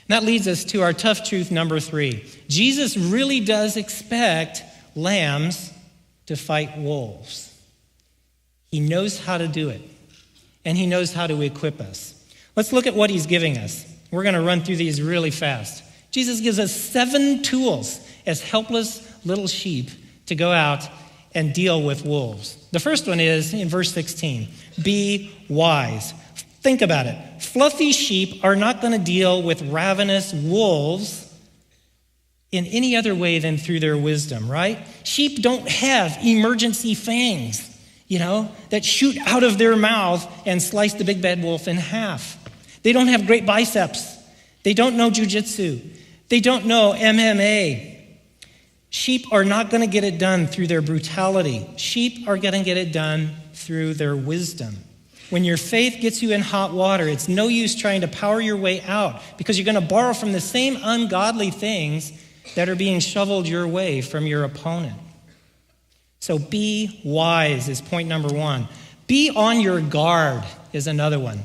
And that leads us to our tough truth number 3. Jesus really does expect lambs to fight wolves. He knows how to do it, and he knows how to equip us. Let's look at what he's giving us. We're going to run through these really fast. Jesus gives us 7 tools as helpless little sheep to go out and deal with wolves. The first one is in verse 16, be wise. Think about it. Fluffy sheep are not going to deal with ravenous wolves in any other way than through their wisdom, right? Sheep don't have emergency fangs, that shoot out of their mouth and slice the big bad wolf in half. They don't have great biceps. They don't know jujitsu. They don't know MMA. Sheep are not going to get it done through their brutality. Sheep are going to get it done through their wisdom. When your faith gets you in hot water, it's no use trying to power your way out because you're going to borrow from the same ungodly things that are being shoveled your way from your opponent. So be wise is point number 1. Be on your guard is another one.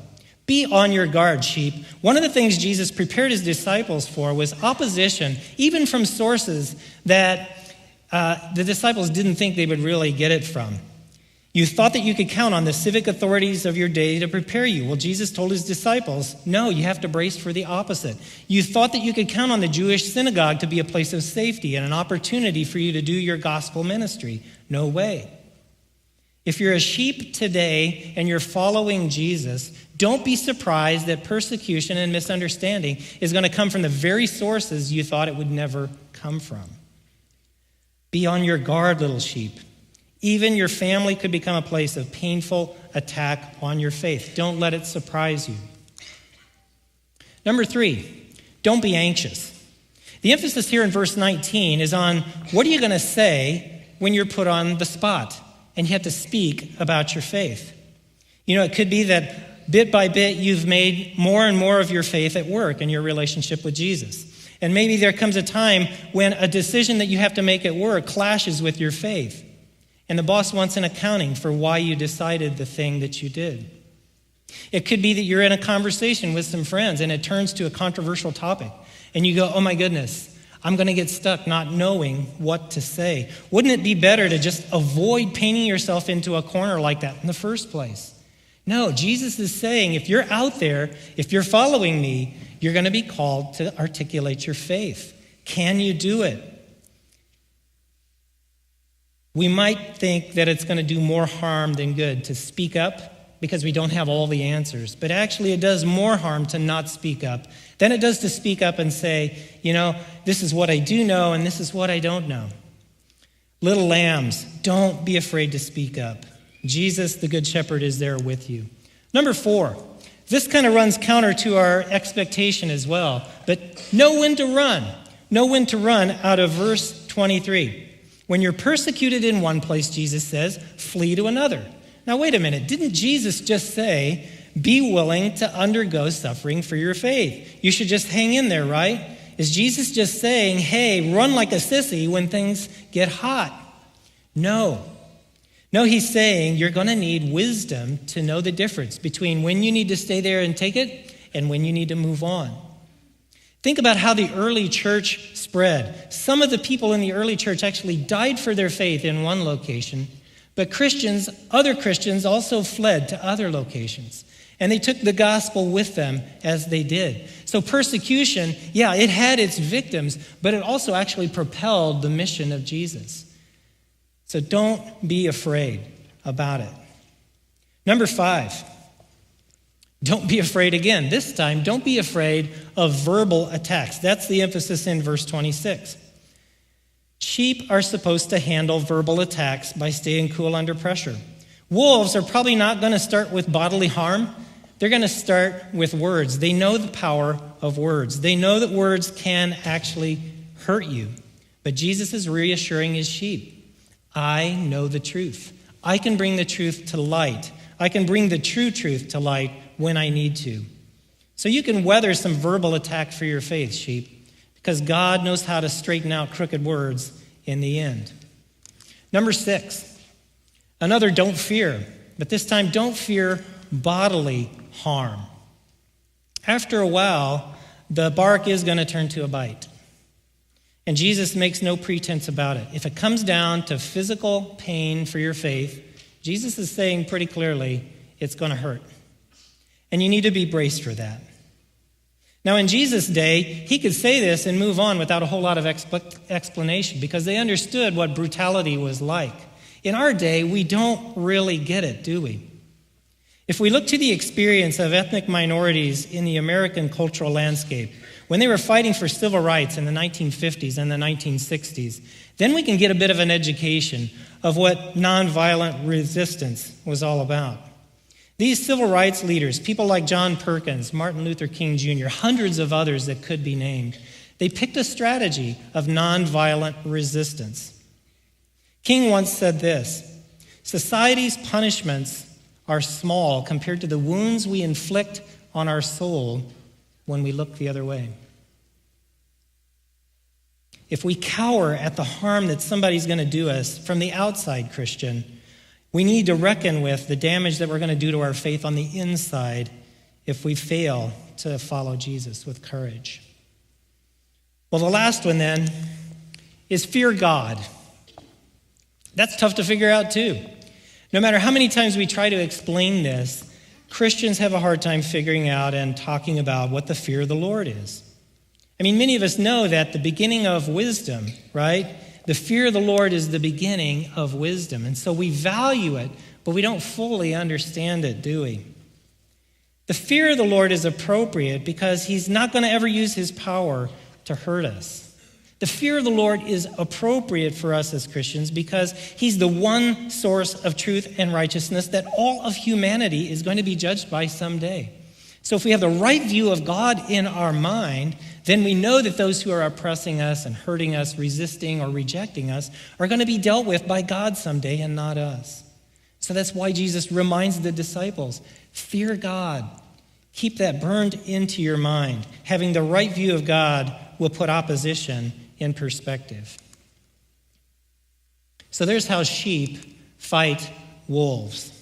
Be on your guard, sheep. One of the things Jesus prepared his disciples for was opposition, even from sources that the disciples didn't think they would really get it from. You thought that you could count on the civic authorities of your day to prepare you. Well, Jesus told his disciples, no, you have to brace for the opposite. You thought that you could count on the Jewish synagogue to be a place of safety and an opportunity for you to do your gospel ministry. No way. If you're a sheep today and you're following Jesus, don't be surprised that persecution and misunderstanding is going to come from the very sources you thought it would never come from. Be on your guard, little sheep. Even your family could become a place of painful attack on your faith. Don't let it surprise you. Number 3, don't be anxious. The emphasis here in verse 19 is on what are you going to say when you're put on the spot and you have to speak about your faith. It could be that bit by bit you've made more and more of your faith at work and your relationship with Jesus. And maybe there comes a time when a decision that you have to make at work clashes with your faith. And the boss wants an accounting for why you decided the thing that you did. It could be that you're in a conversation with some friends and it turns to a controversial topic. And you go, oh my goodness, I'm going to get stuck not knowing what to say. Wouldn't it be better to just avoid painting yourself into a corner like that in the first place? No, Jesus is saying if you're out there, if you're following me, you're going to be called to articulate your faith. Can you do it? We might think that it's going to do more harm than good to speak up because we don't have all the answers. But actually, it does more harm to not speak up than it does to speak up and say, this is what I do know and this is what I don't know. Little lambs, don't be afraid to speak up. Jesus, the Good Shepherd, is there with you. Number 4, this kind of runs counter to our expectation as well, but know when to run. Know when to run out of verse 23. When you're persecuted in one place, Jesus says, flee to another. Now, wait a minute. Didn't Jesus just say, be willing to undergo suffering for your faith? You should just hang in there, right? Is Jesus just saying, hey, run like a sissy when things get hot? No. No, he's saying you're going to need wisdom to know the difference between when you need to stay there and take it and when you need to move on. Think about how the early church spread. Some of the people in the early church actually died for their faith in one location, but other Christians also fled to other locations. And they took the gospel with them as they did. So persecution, it had its victims, but it also actually propelled the mission of Jesus. So don't be afraid about it. Number 5. Don't be afraid again. This time, don't be afraid of verbal attacks. That's the emphasis in verse 26. Sheep are supposed to handle verbal attacks by staying cool under pressure. Wolves are probably not going to start with bodily harm. They're going to start with words. They know the power of words. They know that words can actually hurt you. But Jesus is reassuring his sheep. I know the truth. I can bring the truth to light. I can bring the true truth to light when I need to. So you can weather some verbal attack for your faith, sheep, because God knows how to straighten out crooked words in the end. Number 6, another don't fear, but this time don't fear bodily harm. After a while, the bark is going to turn to a bite. And Jesus makes no pretense about it. If it comes down to physical pain for your faith, Jesus is saying pretty clearly, it's going to hurt. And you need to be braced for that. Now, in Jesus' day, he could say this and move on without a whole lot of explanation because they understood what brutality was like. In our day, we don't really get it, do we? If we look to the experience of ethnic minorities in the American cultural landscape, when they were fighting for civil rights in the 1950s and the 1960s, then we can get a bit of an education of what nonviolent resistance was all about. These civil rights leaders, people like John Perkins, Martin Luther King Jr., hundreds of others that could be named, they picked a strategy of nonviolent resistance. King once said this, "Society's punishments are small compared to the wounds we inflict on our soul when we look the other way." If we cower at the harm that somebody's going to do us from the outside, Christian, we need to reckon with the damage that we're going to do to our faith on the inside if we fail to follow Jesus with courage. Well, the last one then is fear God. That's tough to figure out too. No matter how many times we try to explain this, Christians have a hard time figuring out and talking about what the fear of the Lord is. I mean, many of us know that the beginning of wisdom, right? The fear of the Lord is the beginning of wisdom. And so we value it, but we don't fully understand it, do we? The fear of the Lord is appropriate because he's not going to ever use his power to hurt us. The fear of the Lord is appropriate for us as Christians because he's the one source of truth and righteousness that all of humanity is going to be judged by someday. So if we have the right view of God in our mind, then we know that those who are oppressing us and hurting us, resisting or rejecting us, are going to be dealt with by God someday and not us. So that's why Jesus reminds the disciples, fear God. Keep that burned into your mind. Having the right view of God will put opposition in perspective. So there's how sheep fight wolves.